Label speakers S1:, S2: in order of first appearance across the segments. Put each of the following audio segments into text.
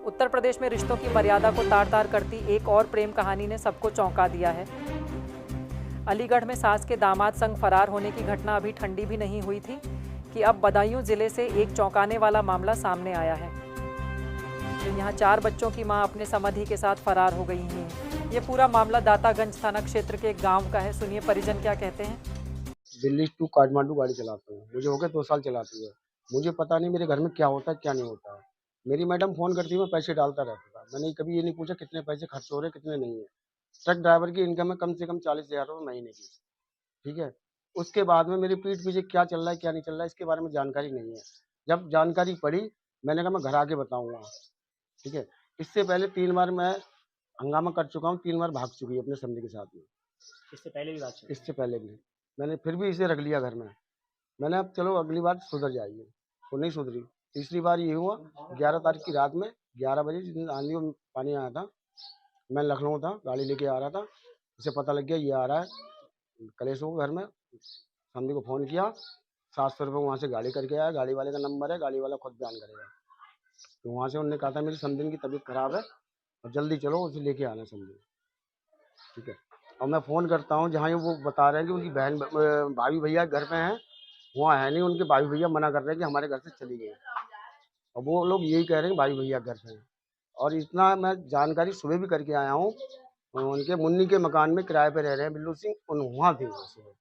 S1: उत्तर प्रदेश में रिश्तों की मर्यादा को तार-तार करती एक और प्रेम कहानी ने सबको चौंका दिया है। अलीगढ़ में सास के दामाद संग फरार होने की घटना अभी ठंडी भी नहीं हुई थी कि अब बदायूं जिले से एक चौंकाने वाला मामला सामने आया है। यहाँ 4 बच्चों की मां अपने समधी के साथ फरार हो गई हैं। ये पूरा मामला दातागंज थाना क्षेत्र के एक गांव का है। सुनिए परिजन क्या कहते हैं।
S2: दिल्ली टू काठमांडू गाड़ी चलाता हूँ। मुझे हो गए 2 साल चलाते हुए। मुझे पता नहीं मेरे घर में क्या होता है, क्या नहीं होता है। मेरी मैडम फ़ोन करती है, मैं पैसे डालता रहता था। मैंने कभी ये नहीं पूछा कितने पैसे खर्च हो रहे हैं, कितने नहीं है। ट्रक ड्राइवर की इनकम है कम से कम 40,000 रुपए महीने की, ठीक है? उसके बाद में मेरी पीठ पीछे क्या चल रहा है, क्या नहीं चल रहा है, इसके बारे में जानकारी नहीं है। जब जानकारी पड़ी, मैंने कहा मैं घर आके बताऊँगा, ठीक है? इससे पहले 3 बार मैं हंगामा कर चुका हूँ, 3 बार भाग चुकी है अपने समधी के साथ में।
S3: इससे पहले भी भाग चुके हैं?
S2: इससे पहले भी। मैंने फिर भी इसे रख लिया घर में। मैंने अब चलो अगली बार सुधर जाएगी, तो नहीं सुधरी। तीसरी बार ये हुआ 11 तारीख की रात में 11 बजे जिस दिन आंधी और पानी आया था, मैं लखनऊ था, गाड़ी लेके आ रहा था। उसे पता लग गया ये आ रहा है कलेश हो घर में। समधी को फ़ोन किया, 700 रुपये वहाँ से गाड़ी करके आया। गाड़ी वाले का नंबर है, गाड़ी वाला खुद बयान करेगा। तो वहाँ से उन्होंने कहा था मेरी समधी की तबीयत खराब है और जल्दी चलो उसे लेके आना समधी, ठीक है? और मैं फ़ोन करता हूँ जहाँ ये वो बता रहे हैं कि उनकी बहन भाभी भैया घर पे हैं, वहाँ है नहीं। उनके भाई भैया मना कर रहे हैं कि हमारे घर से चली गई और वो लोग यही कह रहे हैं भाई भैया घर पे हैं। और इतना मैं जानकारी सुबह भी करके आया हूँ। उनके मुन्नी के मकान में किराए पे रह रहे हैं बिल्लू सिंह, वहाँ थे वो सुबह।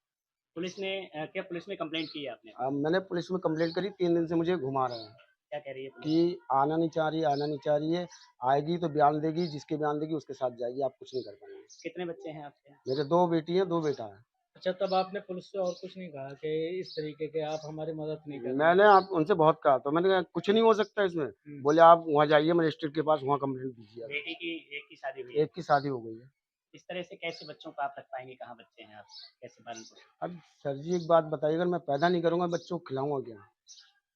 S3: पुलिस ने क्या पुलिस में कंप्लेंट की है आपने?
S2: अब मैंने पुलिस में कंप्लेंट करी, 3 दिन से मुझे घुमा रहे हैं
S3: क्या कह रही है पुलिस?
S2: कि आना नहीं चाह रही है, आना नहीं चाह रही है। आएगी तो बयान देगी, जिसके बयान देगी उसके साथ जाएगी, आप कुछ नहीं कर पाएंगे।
S3: कितने बच्चे हैं आपके?
S2: मेरे 2 बेटी हैं, 2 बेटा है।
S4: अच्छा, तब आपने पुलिस से और कुछ नहीं कहा कि इस तरीके के आप हमारी मदद नहीं कर रहे?
S2: मैंने आप उनसे बहुत कहा, तो मैंने कहा कुछ नहीं हो सकता इसमें। बोले आप वहाँ जाइए मजिस्ट्रेट के पास, वहाँ कंप्लेंट दीजिए।
S3: बेटी की एक की शादी हुई है?
S2: एक की शादी हो गई है।
S3: इस तरह से कैसे बच्चों को आप रख पाएंगे? कहाँ बच्चे हैं आप? कैसे पालन पोषण?
S2: अब सर जी एक बात बताइए, अगर मैं पैदा नहीं करूँगा बच्चों को खिलाऊँगा क्या?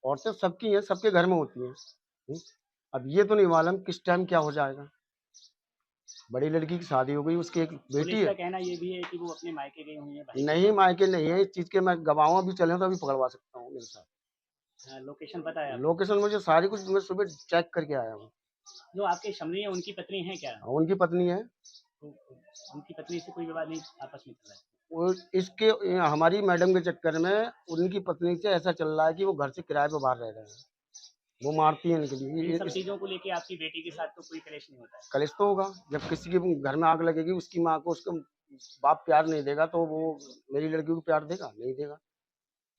S2: औरतें सबकी हैं, सबके घर में होती हैं। हुँ? अब ये तो नहीं मालूम किस टाइम क्या हो जाएगा। बड़ी लड़की की शादी हो गई, उसकी एक बेटी
S3: पुलिस का
S2: है।
S3: कहना ये भी है कि वो अपने मायके गई हुई है भाई के
S2: नहीं
S3: साथ।
S2: मायके नहीं है, इस चीज़ के मैं गवाह भी चले तो अभी पकड़वा सकता हूँ मेरे साथ।
S3: लोकेशन पता है आपको?
S2: लोकेशन मुझे सारी कुछ मैं सुबह चेक करके आया हूँ।
S3: जो आपके समधी है उनकी पत्नी है क्या?
S2: उनकी पत्नी है।
S3: तो उनकी पत्नी से कोई विवाद नहीं आपस में चल रहा है?
S2: वो इसके हमारी मैडम के चक्कर में उनकी पत्नी से ऐसा चल रहा है कि वो घर से किराए पे बाहर रह रहे हैं। वो मारती है इनके लिए।
S3: इन सब चीज़ों को लेके आपकी बेटी के साथ तो कोई कलेश नहीं होता है?
S2: कलेश तो होगा, जब किसी के घर में आग लगेगी, उसकी माँ को उसका बाप प्यार नहीं देगा तो वो मेरी लड़की को प्यार देगा? नहीं देगा।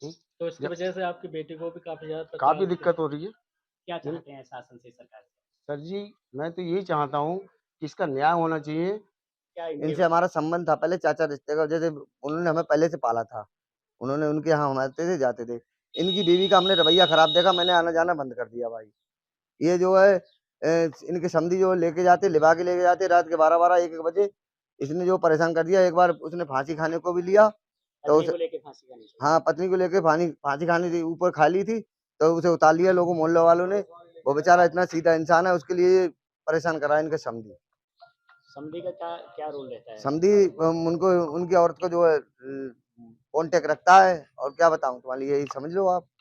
S2: हुँ?
S4: तो इसकी
S2: जब
S4: वजह से आपकी बेटी को भी काफ़ी ज़्यादा तकलीफ
S2: काफ़ी
S4: होती है।
S2: दिक्कत हो रही है।
S3: क्या
S2: हुँ?
S3: चाहते हैं शासन से, सरकार से?
S2: सर जी, मैं तो यही चाहता हूँ कि इसका न्याय होना चाहिए।
S3: क्या
S5: इनसे हमारा संबंध था पहले चाचा रिश्ते का, जैसे उन्होंने हमें पहले से पाला था। उन्होंने उनके यहाँ हम आते थे, जाते थे। इनकी बीवी का हमने रवैया खराब देखा, मैंने आना-जाना बंद कर दिया भाई। ये जो है इनके समधी जो लेके जाते, लिवा के लेके जाते रात के 12-12, 1-1 बजे। इसने जो परेशान कर दिया, एक बार उसने फांसी खाने को भी लिया, तो
S3: पत्नी
S5: उसे
S3: को लेके फांसी खानी चाहिए?
S5: हाँ, पत्नी को लेके फांसी खाने थी, ऊपर खा ली थी, तो उसे उतार लिया लोगों मोहल्ले वालों ने। वो बेचारा इतना सीधा इंसान है, उसके लिए परेशान करा इनके समधी।
S3: समधी का क्या क्या रोल रहता है?
S5: समधी उनको उनकी औरत को जो है कॉन्टैक्ट रखता है, और क्या बताऊँ तुम्हारे लिए, यही समझ लो आप।